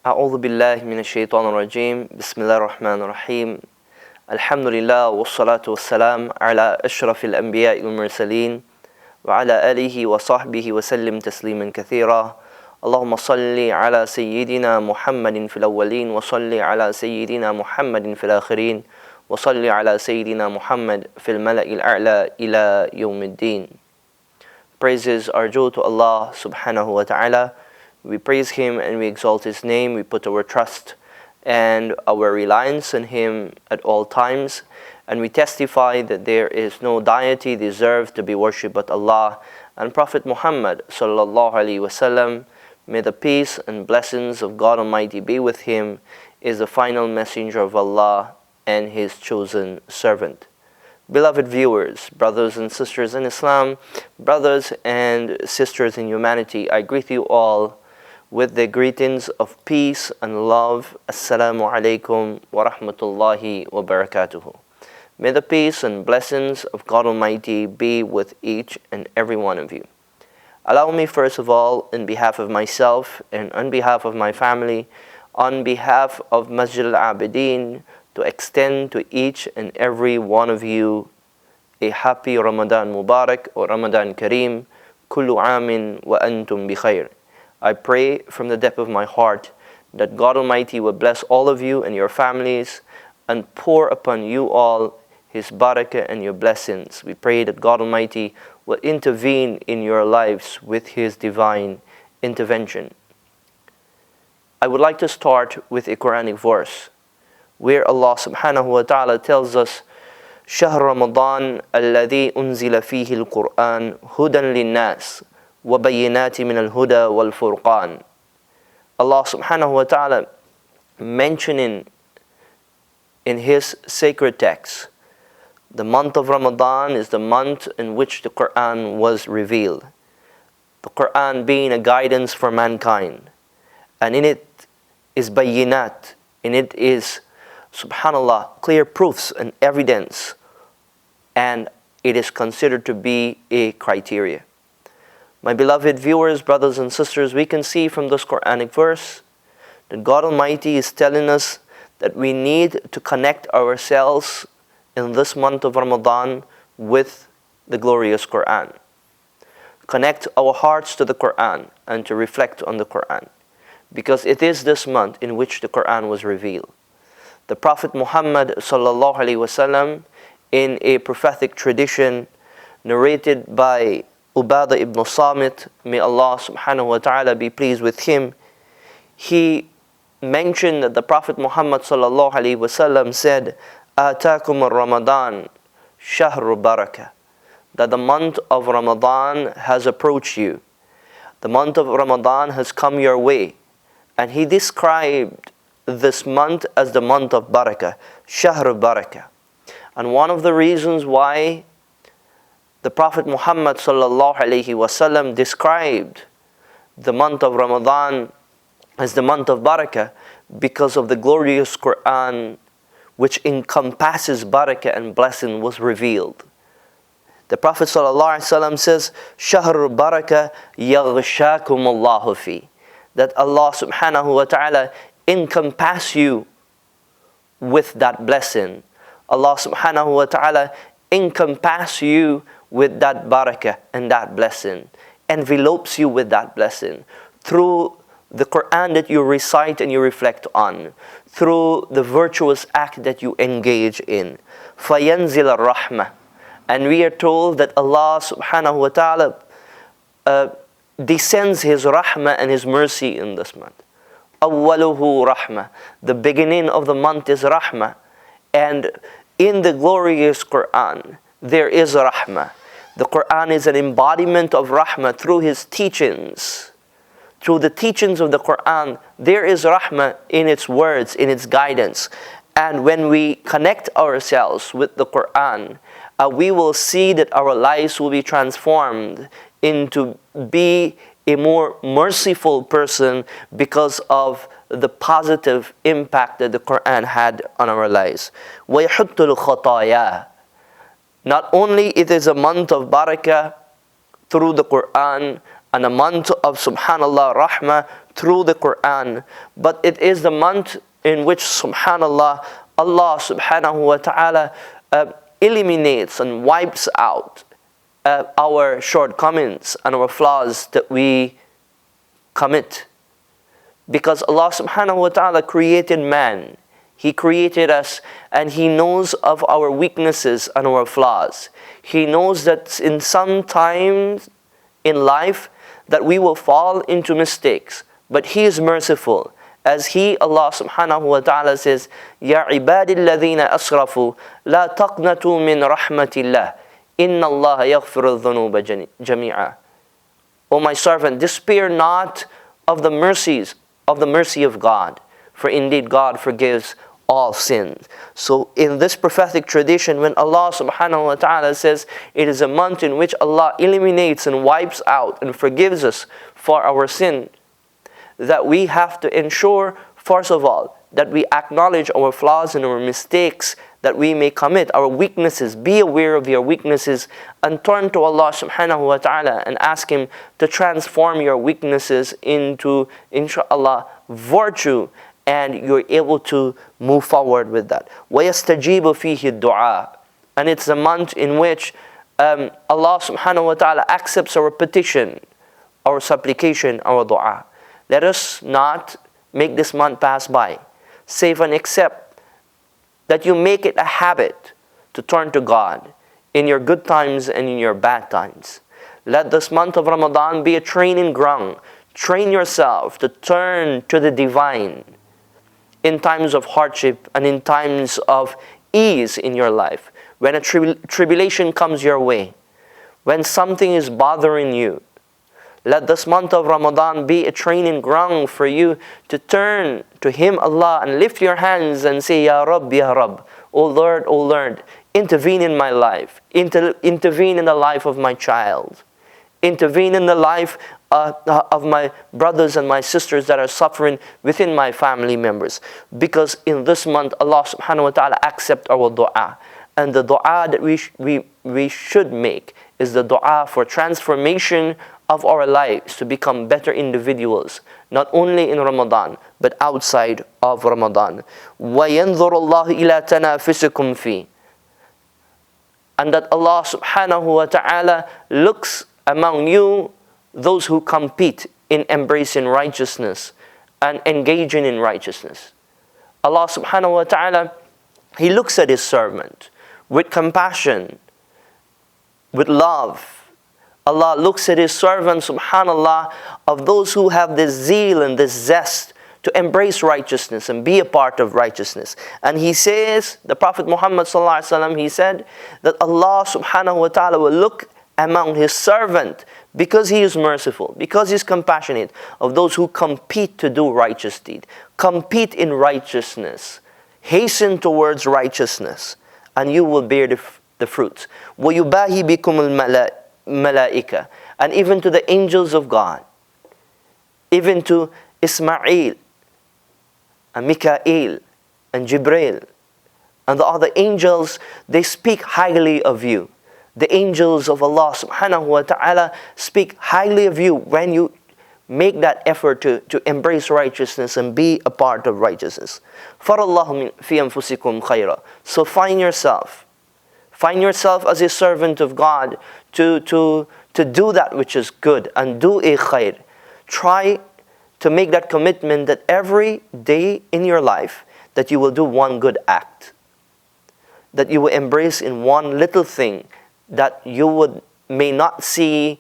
أعوذ بالله من الشيطان الرجيم بسم الله الرحمن الرحيم الحمد لله والصلاة والسلام على أشرف الأنبياء والمرسلين وعلى آله وصحبه وسلم تسليما كثيرا اللهم صل على سيدنا محمد في الأولين وصل على سيدنا محمد في الآخرين وصل على سيدنا محمد في الملأ الأعلى إلى يوم الدين. Praises are due to Allah subhanahu wa ta'ala. We praise Him and we exalt His name. We put our trust and our reliance on Him at all times. And we testify that there is no deity deserved to be worshipped but Allah and Prophet Muhammad sallallahu alaihi wasallam. May the peace and blessings of God Almighty be with him, is the final messenger of Allah and His chosen servant. Beloved viewers, brothers and sisters in Islam, brothers and sisters in humanity, I greet you all with the greetings of peace and love. Assalamu alaikum wa rahmatullahi wa barakatuhu. May the peace and blessings of God Almighty be with each and every one of you. Allow me first of all, in behalf of myself and on behalf of my family, on behalf of Masjid al-Abidin, to extend to each and every one of you a happy Ramadan Mubarak or Ramadan Kareem. Kullu amin wa antum bi khair. I pray from the depth of my heart that God Almighty will bless all of you and your families and pour upon you all His barakah and your blessings. We pray that God Almighty will intervene in your lives with His divine intervention. I would like to start with a Quranic verse where Allah subhanahu wa ta'ala tells us, شهر رمضان الذي أنزل فيه القرآن هدى للناس وبينات من الهدى والفرقان. Allah subhanahu wa ta'ala mentioning in His sacred text, the month of Ramadan is the month in which the Quran was revealed. The Quran being a guidance for mankind. And in it is bayinat, in it is, subhanallah, clear proofs and evidence, and it is considered to be a criteria. My beloved viewers, brothers and sisters, we can see from this Quranic verse that God Almighty is telling us that we need to connect ourselves in this month of Ramadan with the glorious Quran. Connect our hearts to the Quran and to reflect on the Quran, because it is this month in which the Quran was revealed. The Prophet Muhammad sallallahu alaihi wasallam, in a prophetic tradition narrated by Ubadah ibn Samit, may Allah subhanahu wa ta'ala be pleased with him, he mentioned that the Prophet Muhammad sallallahu alaihi wasallam said, "Atakum al-Ramadan shahru barakah," that the month of Ramadan has approached you. The month of Ramadan has come your way. And he described this month as the month of barakah, shahr barakah. And one of the reasons why the Prophet Muhammad sallallahu alaihi wasallam described the month of Ramadan as the month of barakah, because of the glorious Quran which encompasses barakah and blessing was revealed. The Prophet sallallahu alaihi wasallam says, "Shahr barakah yaghshakum Allahu fi," that Allah subhanahu wa ta'ala encompass you with that blessing. Allah subhanahu wa ta'ala encompass you with that barakah and that blessing, envelopes you with that blessing through the Quran that you recite and you reflect on, through the virtuous act that you engage in. فَيَنْزِلَ الرَّحْمَةِ. And we are told that Allah subhanahu wa ta'ala descends His rahmah and His mercy in this month. أَوَّلُهُ rahmah. The beginning of the month is rahmah. And in the glorious Quran, there is rahmah. The Quran is an embodiment of rahmah through His teachings. Through the teachings of the Quran, there is rahmah in its words, in its guidance. And when we connect ourselves with the Quran, we will see that our lives will be transformed into be a more merciful person because of the positive impact that the Quran had on our lives. وَيَحُطُّ الْخَطَايَا. Not only it is a month of barakah through the Quran, and a month of subhanallah rahmah through the Quran, but it is the month in which subhanallah Allah subhanahu wa ta'ala eliminates and wipes out our shortcomings and our flaws that we commit. Because Allah subhanahu wa ta'ala created man, He created us, and He knows of our weaknesses and our flaws. He knows that in some times in life that we will fall into mistakes, but He is merciful. As He, Allah subhanahu wa ta'ala says, Ya ibadi alladhina asrafu, la taqnatu min rahmatillah, inna Allah yaghfiru dhunuba jami'a. O my servant, despair not of the mercy of God, for indeed God forgives all sins. So in this prophetic tradition, when Allah subhanahu wa ta'ala says it is a month in which Allah eliminates and wipes out and forgives us for our sin, that we have to ensure, first of all, that we acknowledge our flaws and our mistakes that we may commit, our weaknesses. Be aware of your weaknesses and turn to Allah subhanahu wa ta'ala and ask Him to transform your weaknesses into, inshaAllah, virtue, and you're able to move forward with that. وَيَسْتَجِيبُ فِيهِ الدُّعَاء. And it's a month in which Allah subhanahu wa ta'ala accepts our petition, our supplication, our dua. Let us not make this month pass by, save and except that you make it a habit to turn to God in your good times and in your bad times. Let this month of Ramadan be a training ground. Train yourself to turn to the divine in times of hardship and in times of ease in your life. When a tribulation comes your way, when something is bothering you, let this month of Ramadan be a training ground for you to turn to Him, Allah, and lift your hands and say, Ya Rabb, Ya Rabb, O Lord, intervene in my life, intervene in the life of my child, intervene in the life of my brothers and my sisters that are suffering within my family members. Because in this month, Allah subhanahu wa ta'ala accepts our dua. And the dua that we should make is the dua for transformation of our lives to become better individuals, not only in Ramadan, but outside of Ramadan. وَيَنْظُرُ اللَّهُ إِلَى تَنَافِسِكُمْ فِيهِ. And that Allah subhanahu wa ta'ala looks among you, those who compete in embracing righteousness and engaging in righteousness. Allah subhanahu wa ta'ala, He looks at His servant with compassion, with love. Allah looks at His servant, subhanallah, of those who have this zeal and this zest to embrace righteousness and be a part of righteousness. And He says, the Prophet Muhammad sallallahu alaihi wasallam, he said that Allah subhanahu wa ta'ala will look among His servant because He is merciful, because He is compassionate, of those who compete to do righteous deed, compete in righteousness, hasten towards righteousness, and you will bear the fruits. وَيُبَاهِ بِكُمُ الْمَلَائِكَةِ. And even to the angels of God, even to Ismail and Mikael and Jibril and the other angels, they speak highly of you. The angels of Allah subhanahu wa ta'ala speak highly of you when you make that effort to embrace righteousness and be a part of righteousness. فَرَاللَّهُ فِي أَنفُسِكُمْ خَيْرًا. So find yourself as a servant of God to do that which is good and do a khair. Try to make that commitment that every day in your life that you will do one good act, that you will embrace in one little thing that you may not see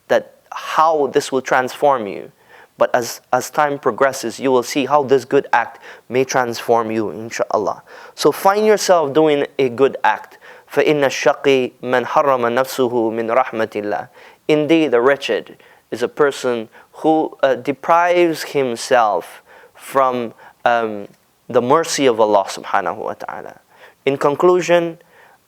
that how this will transform you, but as time progresses you will see how this good act may transform you, inshaAllah. So find yourself doing a good act. فَإِنَّ الشَّقِي مَنْ حَرَّمَ نَفْسُهُ مِنْ رَحْمَةِ اللَّهِ. Indeed, the wretched is a person who deprives himself from the mercy of Allah subhanahu wa ta'ala. In conclusion,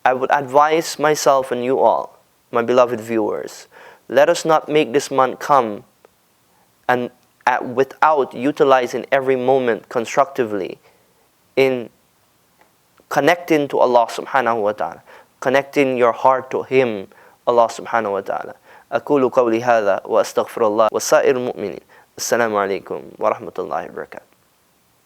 I would advise myself and you all, my beloved viewers, let us not make this month come and without utilizing every moment constructively in connecting to Allah subhanahu wa ta'ala, connecting your heart to Him, Allah subhanahu wa ta'ala. Aqulu qawli hadza wa astaghfirullah wa sa'ir mu'minin. Assalamualaikum warahmatullahi wabarakatuh.